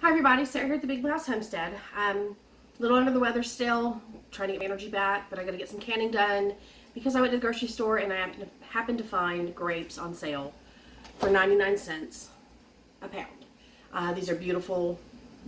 Hi everybody, Sarah here at the Big Blue House Homestead. A little under the weather still, trying to get my energy back, but I gotta get some canning done because I went to the grocery store and I happened to find grapes on sale for 99 cents a pound. These are beautiful,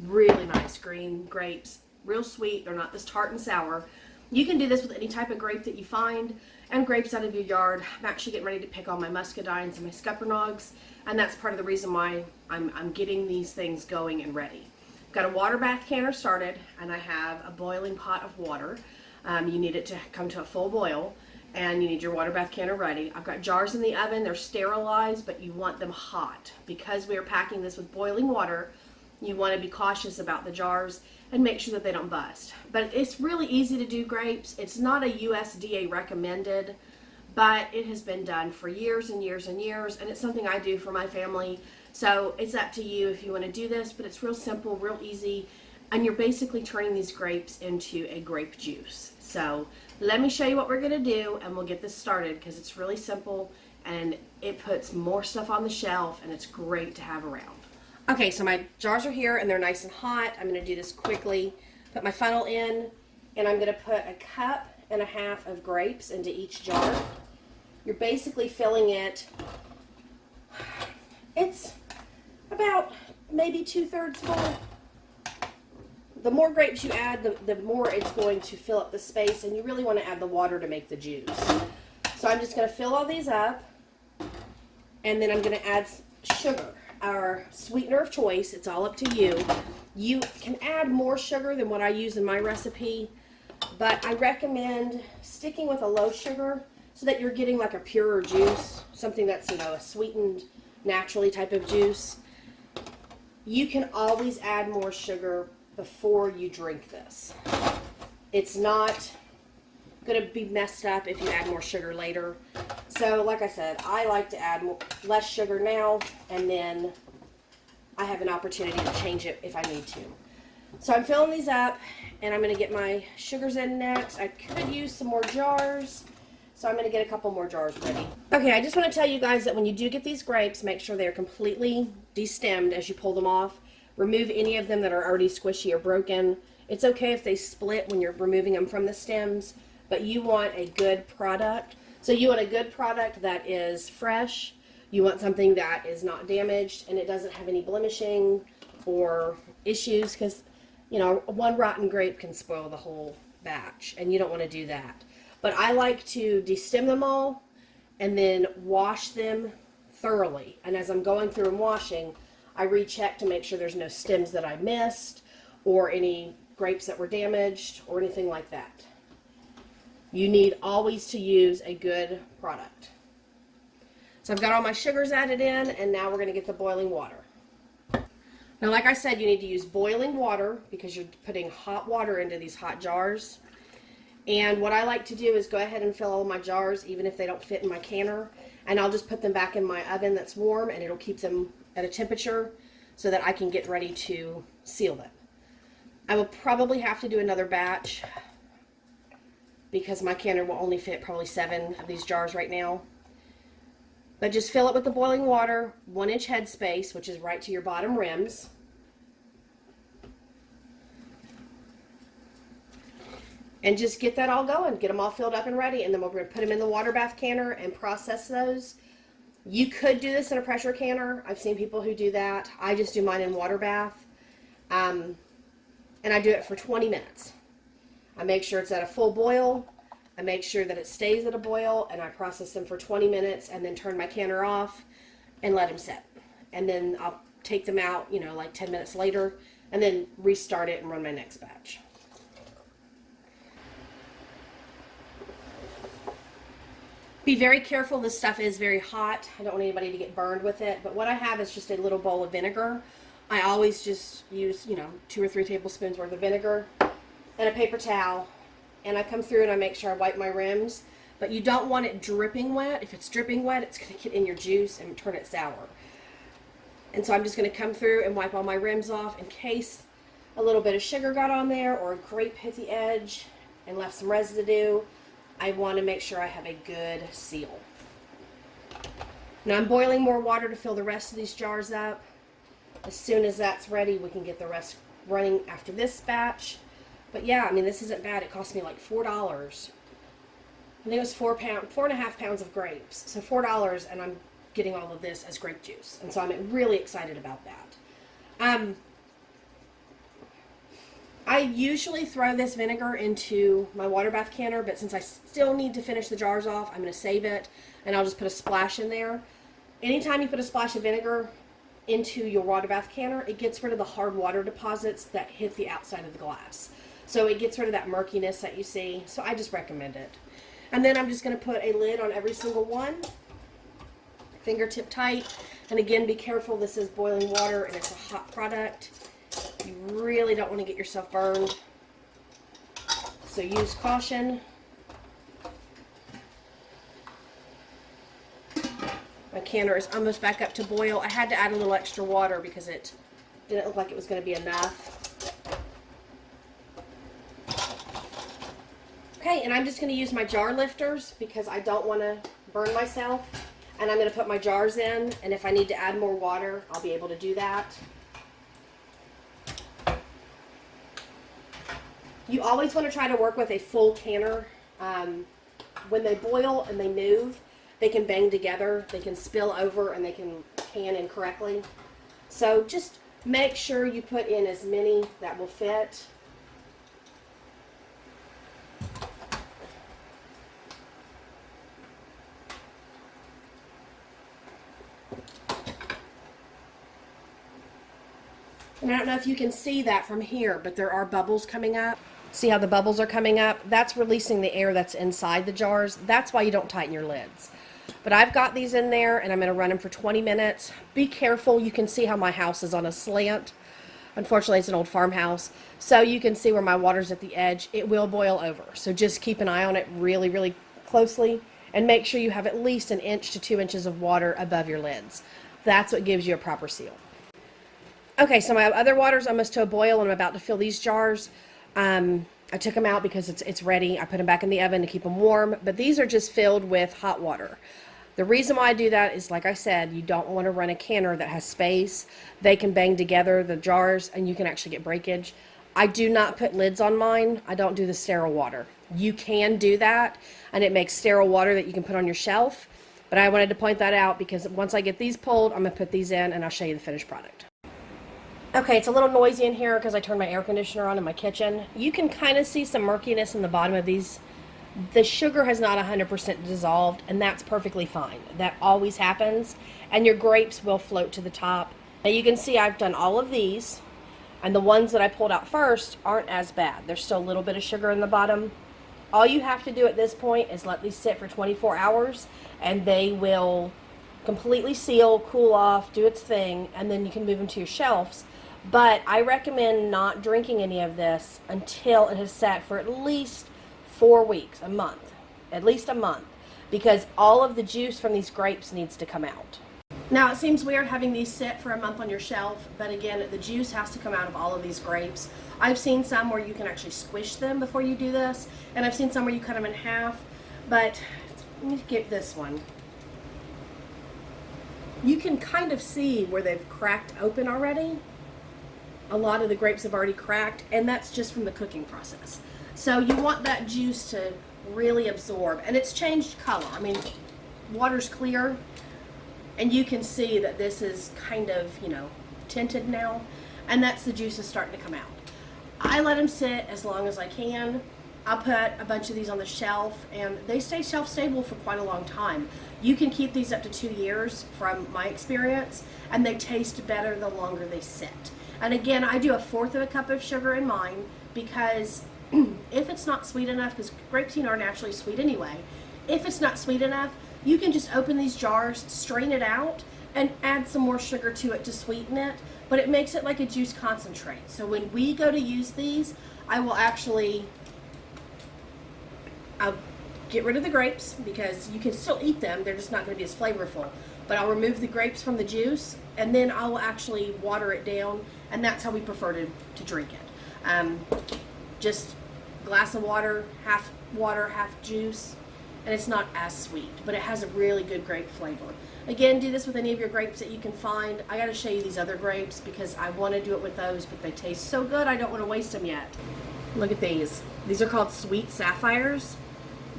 really nice green grapes, real sweet. They're not this tart and sour. You can do this with any type of grape that you find and grapes out of your yard. I'm actually getting ready to pick all my muscadines and my scuppernongs, and that's part of the reason why I'm getting these things going and ready. I've got a water bath canner started, and I have a boiling pot of water. You need it to come to a full boil, and you need your water bath canner ready. I've got jars in the oven. They're sterilized, but you want them hot. Because we are packing this with boiling water, you want to be cautious about the jars and make sure that they don't bust. But it's really easy to do grapes. It's not a USDA recommended, but it has been done for years and years and years, and it's something I do for my family. So it's up to you if you want to do this, but it's real simple, real easy, and you're basically turning these grapes into a grape juice. So let me show you what we're going to do, and we'll get this started because it's really simple and it puts more stuff on the shelf, and it's great to have around. Okay, so my jars are here and they're nice and hot. I'm going to do this quickly. Put my funnel in, and I'm going to put 1.5 cups of grapes into each jar. You're basically filling it, it's about maybe 2/3 full. The more grapes you add, the more it's going to fill up the space, and you really want to add the water to make the juice. So I'm just going to fill all these up, and then I'm going to add sugar, our sweetener of choice. It's all up to you. You can add more sugar than what I use in my recipe, but I recommend sticking with a low sugar so that you're getting like a purer juice, something that's, a sweetened naturally type of juice. You can always add more sugar before you drink this. It's not going to be messed up if you add more sugar later. So like I said, I like to add less sugar now, and then I have an opportunity to change it if I need to. So I'm filling these up, and I'm going to get my sugars in next. I could use some more jars, so I'm going to get a couple more jars ready. Okay, I just want to tell you guys that when you do get these grapes, make sure they're completely destemmed as you pull them off. Remove any of them that are already squishy or broken. It's okay if they split when you're removing them from the stems, but you want a good product. So you want a good product that is fresh. You want something that is not damaged and it doesn't have any blemishing or issues, because one rotten grape can spoil the whole batch, and you don't want to do that. But I like to destem them all and then wash them thoroughly. And as I'm going through and washing, I recheck to make sure there's no stems that I missed or any grapes that were damaged or anything like that. You need always to use a good product. So I've got all my sugars added in, and now we're going to get the boiling water. Now, like I said, you need to use boiling water because you're putting hot water into these hot jars. And what I like to do is go ahead and fill all my jars, even if they don't fit in my canner, and I'll just put them back in my oven that's warm, and it'll keep them at a temperature so that I can get ready to seal them. I will probably have to do another batch because my canner will only fit probably 7 of these jars right now. But just fill it with the boiling water, 1-inch headspace, which is right to your bottom rims. And just get that all going. Get them all filled up and ready, and then we're going to put them in the water bath canner and process those. You could do this in a pressure canner. I've seen people who do that. I just do mine in water bath. And I do it for 20 minutes. I make sure it's at a full boil. I make sure that it stays at a boil, and I process them for 20 minutes and then turn my canner off and let them set. And then I'll take them out, like 10 minutes later, and then restart it and run my next batch. Be very careful. This stuff is very hot. I don't want anybody to get burned with it. But what I have is just a little bowl of vinegar. I always just use, 2 or 3 tablespoons worth of vinegar and a paper towel. And I come through and I make sure I wipe my rims. But you don't want it dripping wet. If it's dripping wet, it's going to get in your juice and turn it sour. And so I'm just going to come through and wipe all my rims off in case a little bit of sugar got on there or a grape hit the edge and left some residue. I want to make sure I have a good seal. Now I'm boiling more water to fill the rest of these jars up. As soon as that's ready, we can get the rest running after this batch. But yeah, I mean, this isn't bad. It cost me like $4. I think it was 4.5 pounds of grapes. So $4, and I'm getting all of this as grape juice. And so I'm really excited about that. I usually throw this vinegar into my water bath canner, but since I still need to finish the jars off, I'm going to save it, and I'll just put a splash in there. Anytime you put a splash of vinegar into your water bath canner, it gets rid of the hard water deposits that hit the outside of the glass. So it gets rid of that murkiness that you see. So I just recommend it. And then I'm just going to put a lid on every single one, fingertip tight. And again, be careful. This is boiling water and it's a hot product. You really don't want to get yourself burned. So use caution. My canner is almost back up to boil. I had to add a little extra water because it didn't look like it was going to be enough. Okay, and I'm just going to use my jar lifters because I don't want to burn myself. And I'm going to put my jars in, and if I need to add more water, I'll be able to do that. You always want to try to work with a full canner. When they boil and they move, they can bang together, they can spill over, and they can can incorrectly. So just make sure you put in as many that will fit. And I don't know if you can see that from here, but there are bubbles coming up. See how the bubbles are coming up? That's releasing the air that's inside the jars. That's why you don't tighten your lids. But I've got these in there, and I'm going to run them for 20 minutes. Be careful. You can see how my house is on a slant. Unfortunately, it's an old farmhouse. So you can see where my water's at the edge. It will boil over. So just keep an eye on it really, really closely. And make sure you have at least 1 inch to 2 inches of water above your lids. That's what gives you a proper seal. Okay, so my other water's almost to a boil, and I'm about to fill these jars. I took them out because it's ready. I put them back in the oven to keep them warm, but these are just filled with hot water. The reason why I do that is, like I said, you don't want to run a canner that has space. They can bang together, the jars, and you can actually get breakage. I do not put lids on mine. I don't do the sterile water. You can do that, and it makes sterile water that you can put on your shelf, but I wanted to point that out because once I get these pulled, I'm going to put these in, and I'll show you the finished product. Okay, it's a little noisy in here because I turned my air conditioner on in my kitchen. You can kind of see some murkiness in the bottom of these. The sugar has not 100% dissolved, and that's perfectly fine. That always happens, and your grapes will float to the top. Now you can see I've done all of these, and the ones that I pulled out first aren't as bad. There's still a little bit of sugar in the bottom. All you have to do at this point is let these sit for 24 hours, and they will completely seal, cool off, do its thing, and then you can move them to your shelves. But I recommend not drinking any of this until it has sat for at least 4 weeks, a month, at least a month, because all of the juice from these grapes needs to come out. Now, it seems weird having these sit for a month on your shelf, but again, the juice has to come out of all of these grapes. I've seen some where you can actually squish them before you do this, and I've seen some where you cut them in half, but let me get this one. You can kind of see where they've cracked open already. A lot of the grapes have already cracked, and that's just from the cooking process. So you want that juice to really absorb, and it's changed color. I mean, water's clear, and you can see that this is kind of, tinted now, and that's the juices starting to come out. I let them sit as long as I can. I'll put a bunch of these on the shelf, and they stay shelf stable for quite a long time. You can keep these up to 2 years from my experience, and they taste better the longer they sit. And again, I do 1/4 cup of sugar in mine because if it's not sweet enough, because grapes are naturally sweet anyway, if it's not sweet enough, you can just open these jars, strain it out, and add some more sugar to it to sweeten it, but it makes it like a juice concentrate. So when we go to use these, I'll get rid of the grapes because you can still eat them, they're just not going to be as flavorful. But I'll remove the grapes from the juice, and then I will actually water it down, and that's how we prefer to drink it. Just glass of water, half juice, and it's not as sweet, but it has a really good grape flavor. Again, do this with any of your grapes that you can find. I got to show you these other grapes because I want to do it with those, but they taste so good I don't want to waste them yet. Look at these. These are called sweet sapphires.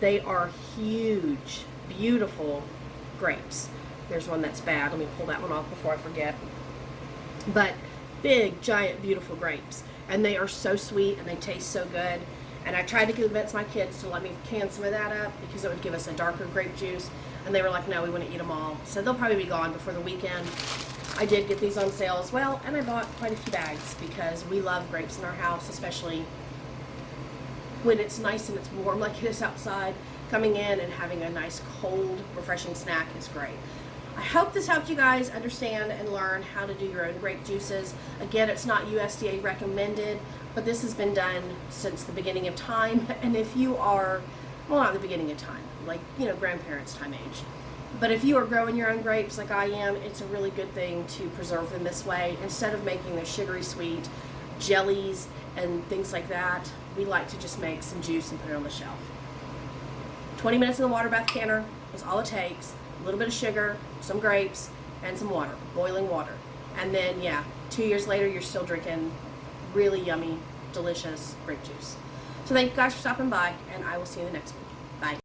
They are huge, beautiful grapes. There's one that's bad. Let me pull that one off before I forget. But big, giant, beautiful grapes. And they are so sweet and they taste so good. And I tried to convince my kids to let me can some of that up because it would give us a darker grape juice. And they were like, no, we want to eat them all. So they'll probably be gone before the weekend. I did get these on sale as well. And I bought quite a few bags because we love grapes in our house, especially when it's nice and it's warm like it is outside. Coming in and having a nice, cold, refreshing snack is great. I hope this helped you guys understand and learn how to do your own grape juices. Again, it's not USDA recommended, but this has been done since the beginning of time. And if you are, well, not the beginning of time, like, grandparents' time age. But if you are growing your own grapes like I am, it's a really good thing to preserve them this way. Instead of making the sugary sweet jellies and things like that, we like to just make some juice and put it on the shelf. 20 minutes in the water bath canner is all it takes. A little bit of sugar, some grapes, and some water, boiling water. And then, 2 years later, you're still drinking really yummy, delicious grape juice. So thank you guys for stopping by, and I will see you in the next one. Bye.